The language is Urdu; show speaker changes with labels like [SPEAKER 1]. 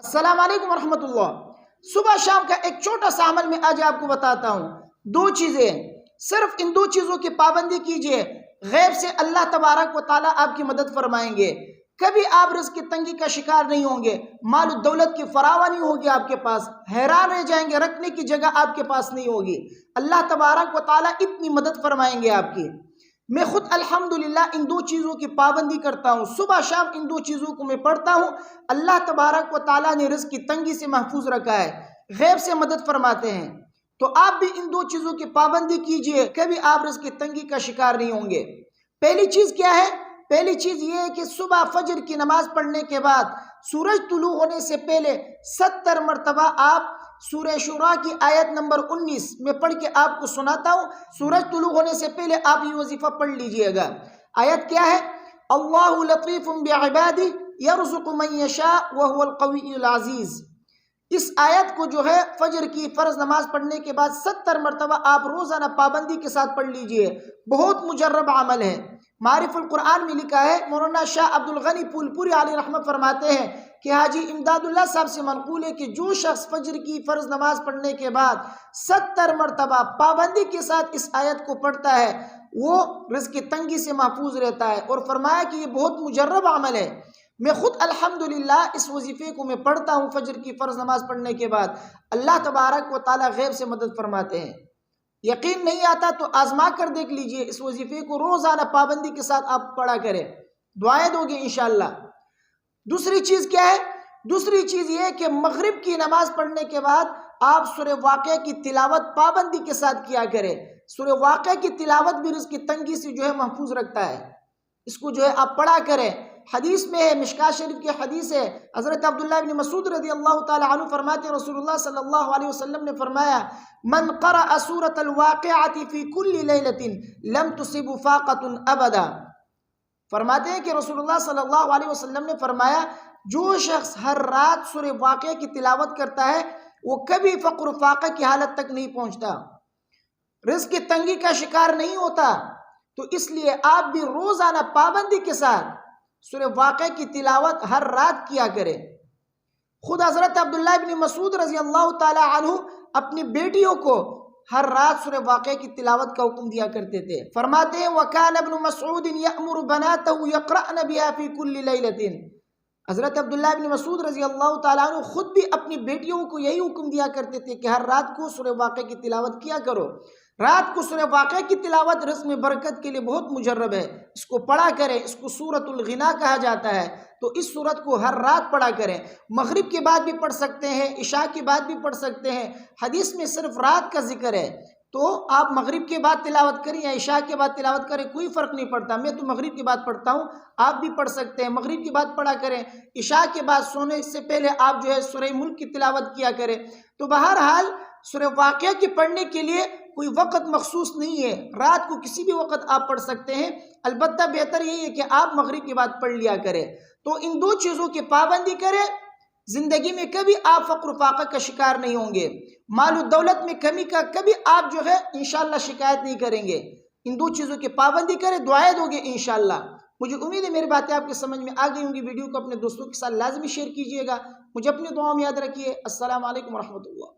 [SPEAKER 1] السلام علیکم ورحمۃ اللہ۔ صبح شام کا ایک چھوٹا سا عمل میں آج آپ کو بتاتا ہوں۔ دو چیزیں، صرف ان دو چیزوں کی پابندی کیجئے، غیب سے اللہ تبارک و تعالیٰ آپ کی مدد فرمائیں گے۔ کبھی آپ رزق کی تنگی کا شکار نہیں ہوں گے، مال و دولت کی فراوانی ہوگی آپ کے پاس، حیران رہ جائیں گے، رکھنے کی جگہ آپ کے پاس نہیں ہوگی۔ اللہ تبارک و تعالیٰ اتنی مدد فرمائیں گے آپ کی۔ میں خود الحمدللہ ان دو چیزوں کی پابندی کرتا ہوں، صبح شام ان دو چیزوں کو میں پڑھتا ہوں۔ اللہ تبارک و تعالیٰ نے رزق کی تنگی سے محفوظ رکھا ہے، غیب سے مدد فرماتے ہیں۔ تو آپ بھی ان دو چیزوں کی پابندی کیجئے، کبھی آپ رزق کی تنگی کا شکار نہیں ہوں گے۔ پہلی چیز کیا ہے؟ پہلی چیز یہ ہے کہ صبح فجر کی نماز پڑھنے کے بعد سورج طلوع ہونے سے پہلے 70 مرتبہ آپ سورہ شورى کی آیت نمبر 19 میں پڑھ کے آپ کو سناتا ہوں۔ سورج طلوع ہونے سے پہلے آپ یہ وظیفہ پڑھ لیجئے گا۔ آیت کیا ہے؟ اللہ لطیف بعبادہ یرزق من یشاء وہو القوی العزیز۔ اس آیت کو جو ہے فجر کی فرض نماز پڑھنے کے بعد 70 مرتبہ آپ روزانہ پابندی کے ساتھ پڑھ لیجئے۔ بہت مجرب عمل ہے۔ معارف القرآن میں لکھا ہے، مولانا شاہ عبدالغنی پھولپوری علیہ رحمت فرماتے ہیں کہ حاجی امداد اللہ صاحب سے منقول ہے کہ جو شخص فجر کی فرض نماز پڑھنے کے بعد 70 مرتبہ پابندی کے ساتھ اس آیت کو پڑھتا ہے وہ رزق کی تنگی سے محفوظ رہتا ہے، اور فرمایا کہ یہ بہت مجرب عمل ہے۔ میں خود الحمدللہ اس وظیفے کو میں پڑھتا ہوں فجر کی فرض نماز پڑھنے کے بعد۔ اللہ تبارک و تعالیٰ غیب سے مدد فرماتے ہیں۔ یقین نہیں آتا تو آزما کر دیکھ لیجئے، اس وظیفے کو روزانہ پابندی کے ساتھ آپ پڑھا کریں، دعائیں دو گے انشاءاللہ۔ دوسری چیز کیا ہے؟ دوسری چیز یہ ہے کہ مغرب کی نماز پڑھنے کے بعد آپ سورہ واقعہ کی تلاوت پابندی کے ساتھ کیا کریں۔ سورہ واقعہ کی تلاوت بھی رزق کی تنگی سے جو ہے محفوظ رکھتا ہے، اس کو جو ہے آپ پڑھا کریں۔ حدیث میں ہے، مشکاۃ شریف کی حدیث ہے، حضرت عبداللہ بن مسعود رضی اللہ تعالی عنہ فرماتے ہیں رسول اللہ صلی اللہ علیہ وسلم نے فرمایا، من قرأ سورة الواقعة في كل ليلة لم تصب فاقة ابدا۔ فرماتے ہیں کہ رسول اللہ صلی اللہ علیہ وسلم نے فرمایا، جو شخص ہر رات سورہ واقعہ کی تلاوت کرتا ہے وہ کبھی فقر و فاقہ کی حالت تک نہیں پہنچتا، رزق کی تنگی کا شکار نہیں ہوتا۔ تو اس لیے آپ بھی روزانہ پابندی کے ساتھ سورہ واقعہ کی تلاوت ہر رات کیا کریں۔ خود حضرت عبداللہ بن مسعود رضی اللہ تعالی عنہ اپنی بیٹیوں کو ہر رات سورہ واقعہ کی تلاوت کا حکم دیا کرتے تھے۔ فرماتے ہیں وَكَانَ ابْنُ مَسْعُودٍ يَأْمُرُ بَنَاتَهُ يَقْرَأْنَ بِهَا فِي كُلِّ لَيْلَةٍ۔ حضرت عبداللہ بن مسعود رضی اللہ تعالیٰ عنہ خود بھی اپنی بیٹیوں کو یہی حکم دیا کرتے تھے کہ ہر رات کو سورہ واقعہ کی تلاوت کیا کرو۔ رات کو سورہ واقعہ کی تلاوت رزق میں برکت کے لیے بہت مجرب ہے، اس کو پڑھا کریں۔ اس کو سورۃ الغنا کہا جاتا ہے، تو اس سورت کو ہر رات پڑھا کریں۔ مغرب کے بعد بھی پڑھ سکتے ہیں، عشاء کے بعد بھی پڑھ سکتے ہیں، حدیث میں صرف رات کا ذکر ہے، تو آپ مغرب کے بعد تلاوت کریں یا عشاء کے بعد تلاوت کریں، کوئی فرق نہیں پڑتا۔ میں تو مغرب کے بعد پڑھتا ہوں، آپ بھی پڑھ سکتے ہیں، مغرب کے بعد پڑھا کریں۔ عشاء کے بعد سونے سے پہلے آپ جو ہے سورہ ملک کی تلاوت کیا کریں۔ تو بہرحال سورہ واقعہ کی پڑھنے کے لیے کوئی وقت مخصوص نہیں ہے، رات کو کسی بھی وقت آپ پڑھ سکتے ہیں، البتہ بہتر یہی ہے کہ آپ مغرب کے بعد پڑھ لیا کریں۔ تو ان دو چیزوں کی پابندی کریں، زندگی میں کبھی آپ فقر و فاقہ کا شکار نہیں ہوں گے، مال و دولت میں کمی کا کبھی آپ جو ہے انشاءاللہ شکایت نہیں کریں گے۔ ان دو چیزوں کی پابندی کریں، دعائیں دو گے انشاءاللہ۔ مجھے امید ہے میری باتیں آپ کے سمجھ میں آ گئی ہوں گی۔ ویڈیو کو اپنے دوستوں کے ساتھ لازمی شیئر کیجئے گا۔ مجھے اپنی دعاؤں میں یاد رکھیے۔ السلام علیکم ورحمۃ اللہ۔